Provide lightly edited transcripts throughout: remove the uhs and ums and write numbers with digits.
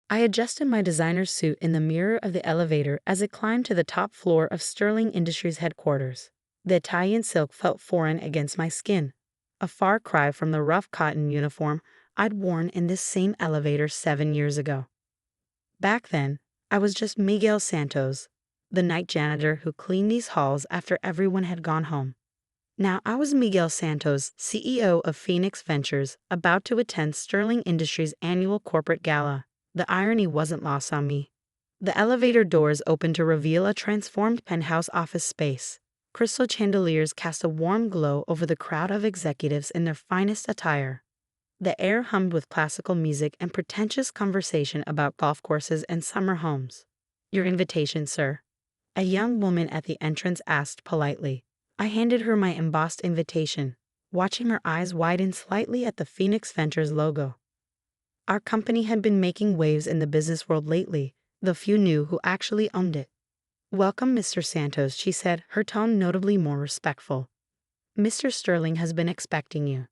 I adjusted my designer suit in the mirror of the elevator as it climbed to the top floor of Sterling Industries headquarters. The Italian silk felt foreign against my skin, a far cry from the rough cotton uniform I'd worn in this same elevator 7 years ago. Back then, I was just Miguel Santos, the night janitor who cleaned these halls after everyone had gone home. Now I was Miguel Santos, CEO of Phoenix Ventures, about to attend Sterling Industries' annual corporate gala. The irony wasn't lost on me. The elevator doors opened to reveal a transformed penthouse office space. Crystal chandeliers cast a warm glow over the crowd of executives in their finest attire. The air hummed with classical music and pretentious conversation about golf courses and summer homes. "Your invitation, sir," a young woman at the entrance asked politely. I handed her my embossed invitation, watching her eyes widen slightly at the Phoenix Ventures logo. Our company had been making waves in the business world lately, though few knew who actually owned it. "Welcome, Mr. Santos," she said, her tone notably more respectful. "Mr. Sterling has been expecting you."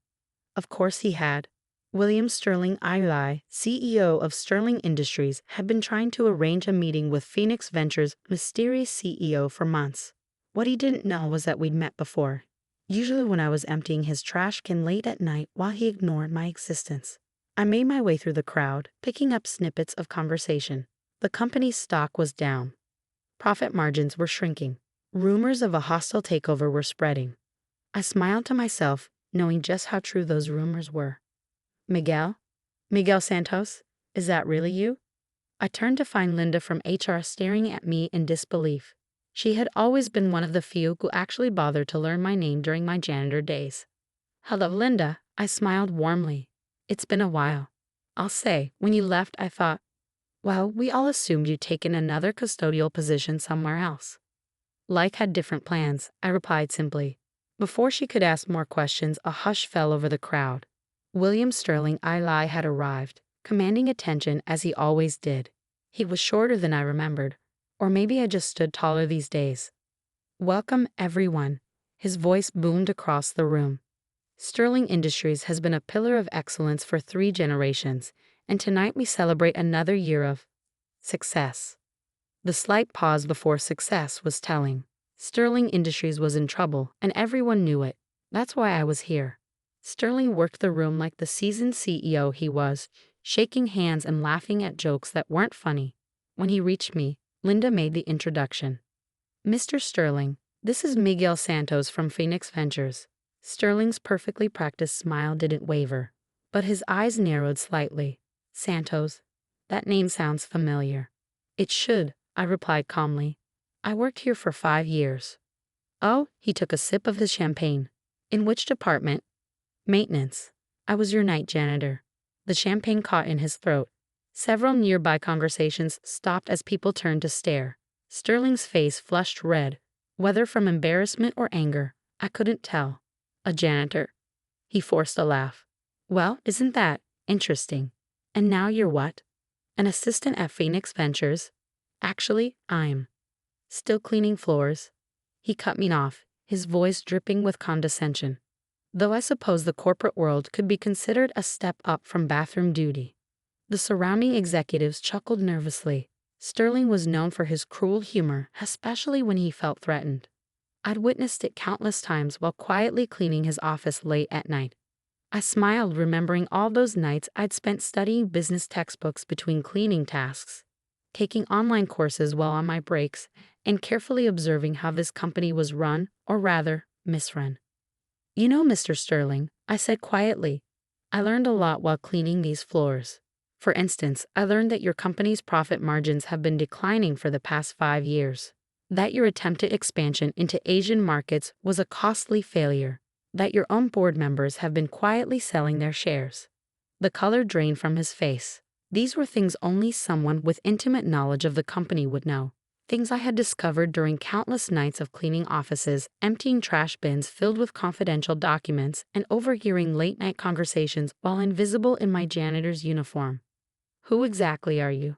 Of course he had. William Sterling Ili, CEO of Sterling Industries, had been trying to arrange a meeting with Phoenix Ventures' mysterious CEO for months. What he didn't know was that we'd met before, usually when I was emptying his trash can late at night while he ignored my existence. I made my way through the crowd, picking up snippets of conversation. The company's stock was down. Profit margins were shrinking. Rumors of a hostile takeover were spreading. I smiled to myself, knowing just how true those rumors were. "Miguel? Miguel Santos? Is that really you?" I turned to find Linda from HR staring at me in disbelief. She had always been one of the few who actually bothered to learn my name during my janitor days. "Hello, Linda," I smiled warmly. "It's been a while. I'll say, when you left, I thought, well, we all assumed you'd taken another custodial position somewhere else." "Like had different plans," I replied simply. Before she could ask more questions, a hush fell over the crowd. William Sterling Ili had arrived, commanding attention as he always did. He was shorter than I remembered, or maybe I just stood taller these days. "Welcome, everyone," his voice boomed across the room. "Sterling Industries has been a pillar of excellence for 3 generations, and tonight we celebrate another year of success." The slight pause before success was telling. Sterling Industries was in trouble, and everyone knew it. That's why I was here. Sterling worked the room like the seasoned CEO he was, shaking hands and laughing at jokes that weren't funny. When he reached me, Linda made the introduction. "Mr. Sterling, this is Miguel Santos from Phoenix Ventures." Sterling's perfectly practiced smile didn't waver, but his eyes narrowed slightly. "Santos? That name sounds familiar." "It should," I replied calmly. "I worked here for 5 years." "Oh," he took a sip of his champagne. "In which department?" "Maintenance. I was your night janitor." The champagne caught in his throat. Several nearby conversations stopped as people turned to stare. Sterling's face flushed red, whether from embarrassment or anger, I couldn't tell. "A janitor." He forced a laugh. "Well, isn't that interesting? And now you're what? An assistant at Phoenix Ventures?" "Actually, I'm still cleaning floors." He cut me off, his voice dripping with condescension. Though I suppose the corporate world could be considered a step up from bathroom duty. The surrounding executives chuckled nervously. Sterling was known for his cruel humor, especially when he felt threatened. I'd witnessed it countless times while quietly cleaning his office late at night. I smiled, remembering all those nights I'd spent studying business textbooks between cleaning tasks, taking online courses while on my breaks, and carefully observing how this company was run, or rather, misrun. "You know, Mr. Sterling," I said quietly, "I learned a lot while cleaning these floors. For instance, I learned that your company's profit margins have been declining for the past 5 years. That your attempted expansion into Asian markets was a costly failure. That your own board members have been quietly selling their shares." The color drained from his face. These were things only someone with intimate knowledge of the company would know. Things I had discovered during countless nights of cleaning offices, emptying trash bins filled with confidential documents, and overhearing late-night conversations while invisible in my janitor's uniform. "Who exactly are you?"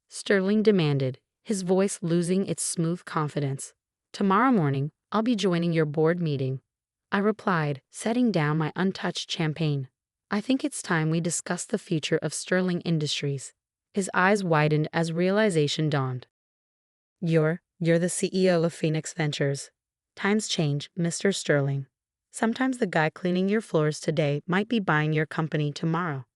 Sterling demanded, his voice losing its smooth confidence. "Tomorrow morning, I'll be joining your board meeting," I replied, setting down my untouched champagne. "I think it's time we discuss the future of Sterling Industries. His eyes widened as realization dawned. You're the CEO of Phoenix Ventures. Times change, Mr. Sterling. Sometimes the guy cleaning your floors today might be buying your company tomorrow.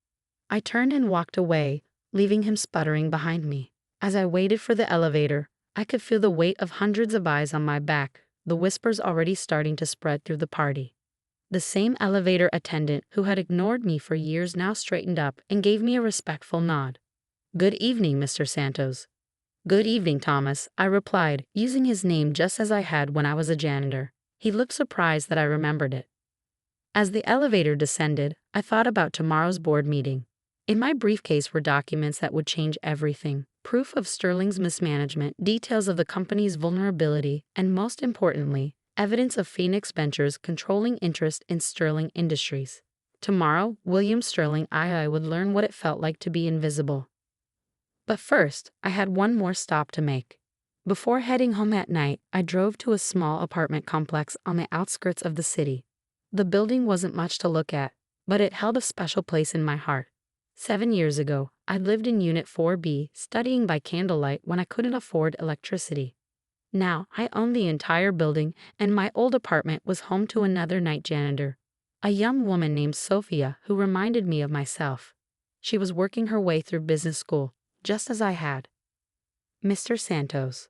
I turned and walked away, leaving him sputtering behind me. As I waited for the elevator, I could feel the weight of hundreds of eyes on my back, the whispers already starting to spread through the party. The same elevator attendant who had ignored me for years now straightened up and gave me a respectful nod. "Good evening, Mr. Santos." "Good evening, Thomas," I replied, using his name just as I had when I was a janitor. He looked surprised that I remembered it. As the elevator descended, I thought about tomorrow's board meeting. In my briefcase were documents that would change everything: proof of Sterling's mismanagement, details of the company's vulnerability, and most importantly, evidence of Phoenix Ventures' controlling interest in Sterling Industries. Tomorrow, William Sterling II would learn what it felt like to be invisible. But first, I had one more stop to make. Before heading home at night, I drove to a small apartment complex on the outskirts of the city. The building wasn't much to look at, but it held a special place in my heart. 7 years ago, I lived in Unit 4B, studying by candlelight when I couldn't afford electricity. Now, I owned the entire building, and my old apartment was home to another night janitor, a young woman named Sophia who reminded me of myself. She was working her way through business school, just as I had. "Mr. Santos,"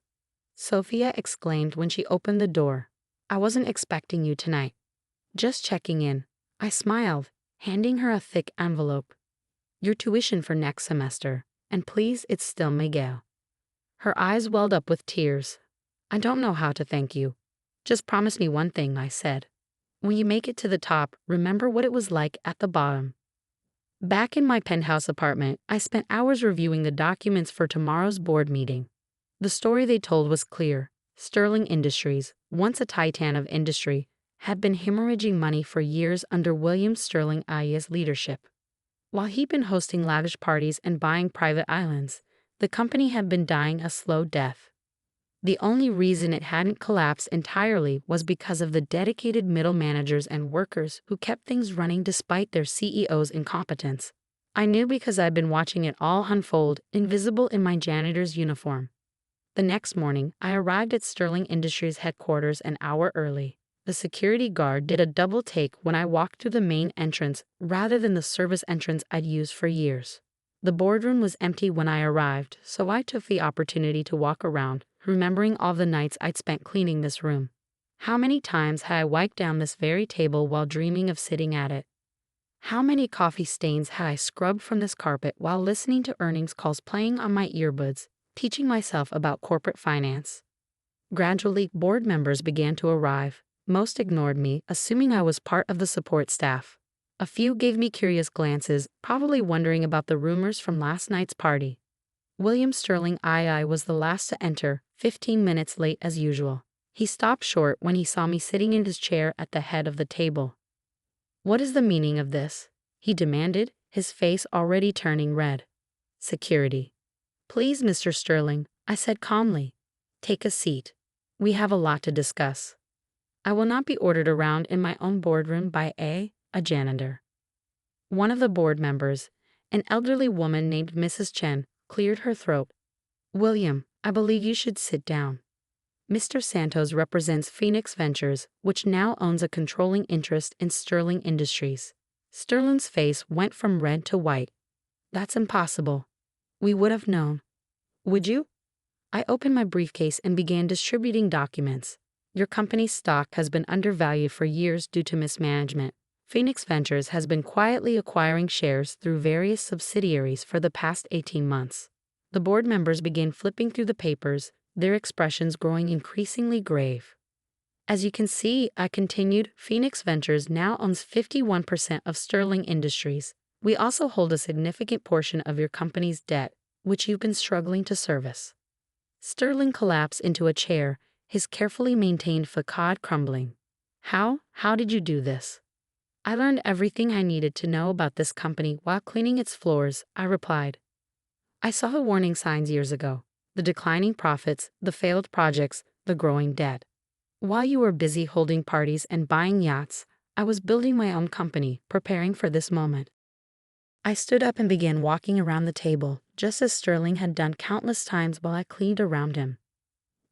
Sophia exclaimed when she opened the door. "I wasn't expecting you tonight." "Just checking in." I smiled, handing her a thick envelope. "Your tuition for next semester, and please, it's still Miguel." Her eyes welled up with tears. "I don't know how to thank you. Just promise me one thing," I said. "When you make it to the top, remember what it was like at the bottom." Back in my penthouse apartment, I spent hours reviewing the documents for tomorrow's board meeting. The story they told was clear. Sterling Industries, once a titan of industry, had been hemorrhaging money for years under William Sterling II's leadership. While he'd been hosting lavish parties and buying private islands, the company had been dying a slow death. The only reason it hadn't collapsed entirely was because of the dedicated middle managers and workers who kept things running despite their CEO's incompetence. I knew because I'd been watching it all unfold, invisible in my janitor's uniform. The next morning, I arrived at Sterling Industries headquarters an hour early. The security guard did a double take when I walked through the main entrance rather than the service entrance I'd used for years. The boardroom was empty when I arrived, so I took the opportunity to walk around, remembering all the nights I'd spent cleaning this room. How many times had I wiped down this very table while dreaming of sitting at it? How many coffee stains had I scrubbed from this carpet while listening to earnings calls playing on my earbuds, teaching myself about corporate finance? Gradually, board members began to arrive. Most ignored me, assuming I was part of the support staff. A few gave me curious glances, probably wondering about the rumors from last night's party. William Sterling II was the last to enter, 15 minutes late as usual. He stopped short when he saw me sitting in his chair at the head of the table. "What is the meaning of this?" he demanded, his face already turning red. "Security." "Please, Mr. Sterling," I said calmly. "Take a seat. We have a lot to discuss." I will not be ordered around in my own boardroom by a janitor. One of the board members, an elderly woman named Mrs. Chen, cleared her throat. "William, I believe you should sit down. Mr. Santos represents Phoenix Ventures, which now owns a controlling interest in Sterling Industries." Sterling's face went from red to white. "That's impossible. We would have known." "Would you?" I opened my briefcase and began distributing documents. "Your company's stock has been undervalued for years due to mismanagement. Phoenix Ventures has been quietly acquiring shares through various subsidiaries for the past 18 months. The board members began flipping through the papers, their expressions growing increasingly grave. "As you can see," I continued, "Phoenix Ventures now owns 51% of Sterling Industries. We also hold a significant portion of your company's debt, which you've been struggling to service." Sterling collapsed into a chair, his carefully maintained facade crumbling. How did you do this?" "I learned everything I needed to know about this company while cleaning its floors," I replied. "I saw the warning signs years ago: the declining profits, the failed projects, the growing debt. While you were busy holding parties and buying yachts, I was building my own company, preparing for this moment." I stood up and began walking around the table, just as Sterling had done countless times while I cleaned around him.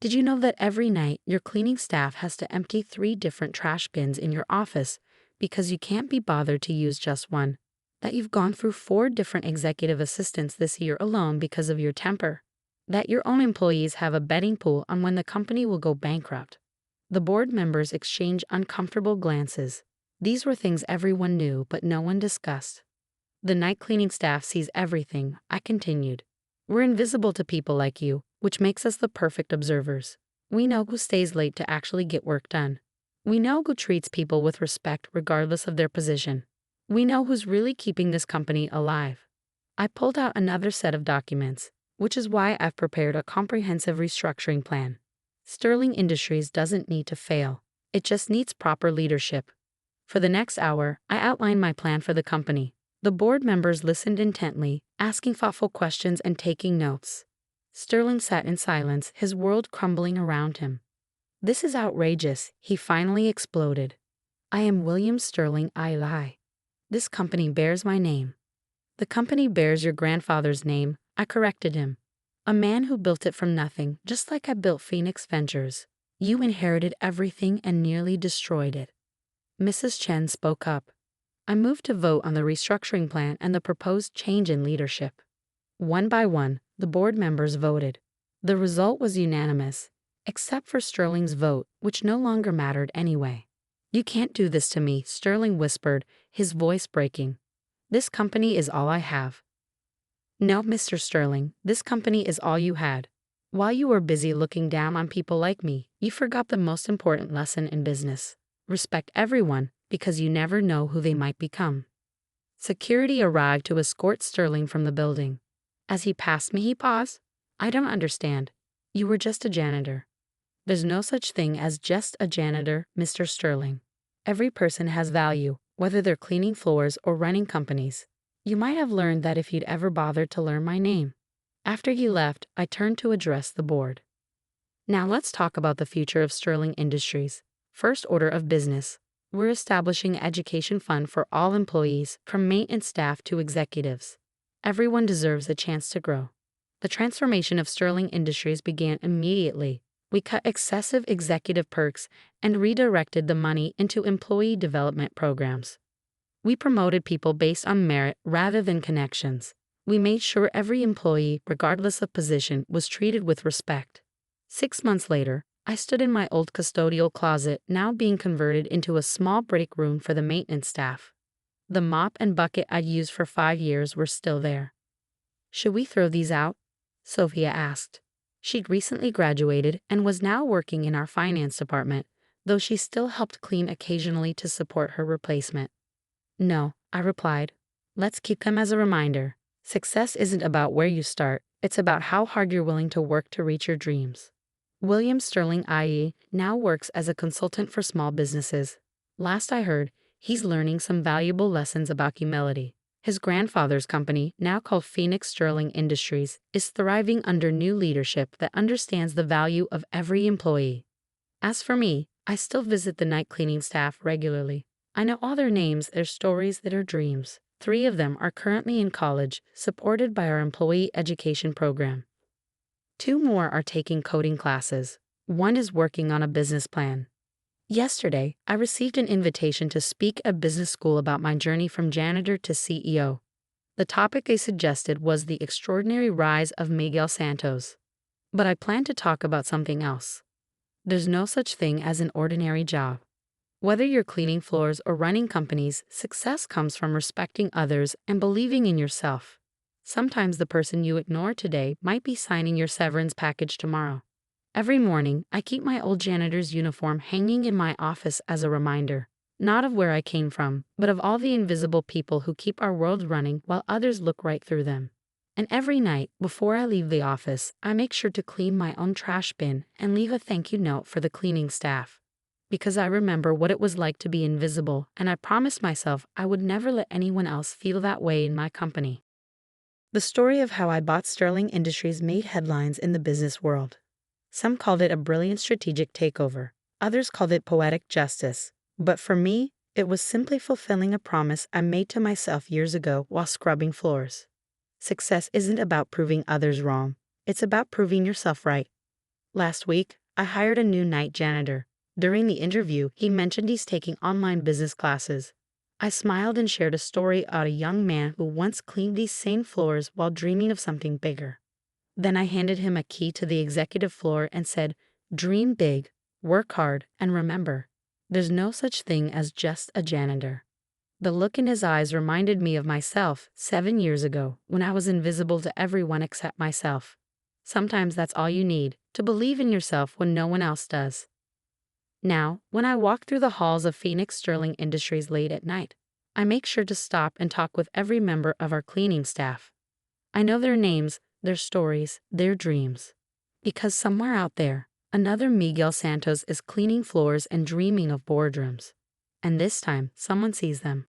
Did you know that every night your cleaning staff has to empty 3 different trash bins in your office because you can't be bothered to use just one? That you've gone through 4 different executive assistants this year alone because of your temper? That your own employees have a betting pool on when the company will go bankrupt? The board members exchanged uncomfortable glances. These were things everyone knew but no one discussed. The night cleaning staff sees everything, I continued. We're invisible to people like you, which makes us the perfect observers. We know who stays late to actually get work done. We know who treats people with respect regardless of their position. We know who's really keeping this company alive. I pulled out another set of documents, which is why I've prepared a comprehensive restructuring plan. Sterling Industries doesn't need to fail. It just needs proper leadership. For the next hour, I outlined my plan for the company. The board members listened intently, asking thoughtful questions and taking notes. Sterling sat in silence, his world crumbling around him. This is outrageous, he finally exploded. I am William Sterling, I lie. This company bears my name. The company bears your grandfather's name, I corrected him. A man who built it from nothing, just like I built Phoenix Ventures. You inherited everything and nearly destroyed it. Mrs. Chen spoke up. I moved to vote on the restructuring plan and the proposed change in leadership. One by one, the board members voted. The result was unanimous, except for Sterling's vote, which no longer mattered anyway. You can't do this to me, Sterling whispered, his voice breaking. This company is all I have. No, Mr. Sterling, this company is all you had. While you were busy looking down on people like me, you forgot the most important lesson in business. Respect everyone, because you never know who they might become. Security arrived to escort Sterling from the building. As he passed me, he paused. I don't understand. You were just a janitor. There's no such thing as just a janitor, Mr. Sterling. Every person has value, whether they're cleaning floors or running companies. You might have learned that if you'd ever bothered to learn my name. After he left, I turned to address the board. Now let's talk about the future of Sterling Industries. First order of business. We're establishing an education fund for all employees, from maintenance staff to executives. Everyone deserves a chance to grow. The transformation of Sterling Industries began immediately. We cut excessive executive perks and redirected the money into employee development programs. We promoted people based on merit rather than connections. We made sure every employee, regardless of position, was treated with respect. 6 months later, I stood in my old custodial closet, now being converted into a small break room for the maintenance staff. The mop and bucket I'd used for 5 years were still there. Should we throw these out? Sophia asked. She'd recently graduated and was now working in our finance department, though she still helped clean occasionally to support her replacement. No, I replied. Let's keep them as a reminder. Success isn't about where you start, it's about how hard you're willing to work to reach your dreams. William Sterling IE now works as a consultant for small businesses. Last I heard, he's learning some valuable lessons about humility. His grandfather's company, now called Phoenix Sterling Industries, is thriving under new leadership that understands the value of every employee. As for me, I still visit the night cleaning staff regularly. I know all their names, their stories, their dreams. 3 of them are currently in college, supported by our employee education program. 2 more are taking coding classes. 1 is working on a business plan. Yesterday, I received an invitation to speak at business school about my journey from janitor to CEO. The topic they suggested was the extraordinary rise of Miguel Santos. But I plan to talk about something else. There's no such thing as an ordinary job. Whether you're cleaning floors or running companies, success comes from respecting others and believing in yourself. Sometimes the person you ignore today might be signing your severance package tomorrow. Every morning, I keep my old janitor's uniform hanging in my office as a reminder, not of where I came from, but of all the invisible people who keep our world running while others look right through them. And every night, before I leave the office, I make sure to clean my own trash bin and leave a thank you note for the cleaning staff. Because I remember what it was like to be invisible, and I promised myself I would never let anyone else feel that way in my company. The story of how I bought Sterling Industries made headlines in the business world. Some called it a brilliant strategic takeover. Others called it poetic justice. But for me, It was simply fulfilling a promise I made to myself years ago while scrubbing floors. Success isn't about proving others wrong. It's about proving yourself right. Last week, I hired a new night janitor. During the interview, he mentioned he's taking online business classes. I smiled and shared a story about a young man who once cleaned these same floors while dreaming of something bigger. Then I handed him a key to the executive floor and said, "Dream big, work hard, and remember, there's no such thing as just a janitor." The look in his eyes reminded me of myself 7 years ago when I was invisible to everyone except myself. Sometimes that's all you need, to believe in yourself when no one else does. Now, when I walk through the halls of Phoenix Sterling Industries late at night, I make sure to stop and talk with every member of our cleaning staff. I know their names, their stories, their dreams. Because somewhere out there, another Miguel Santos is cleaning floors and dreaming of boardrooms. And this time, someone sees them.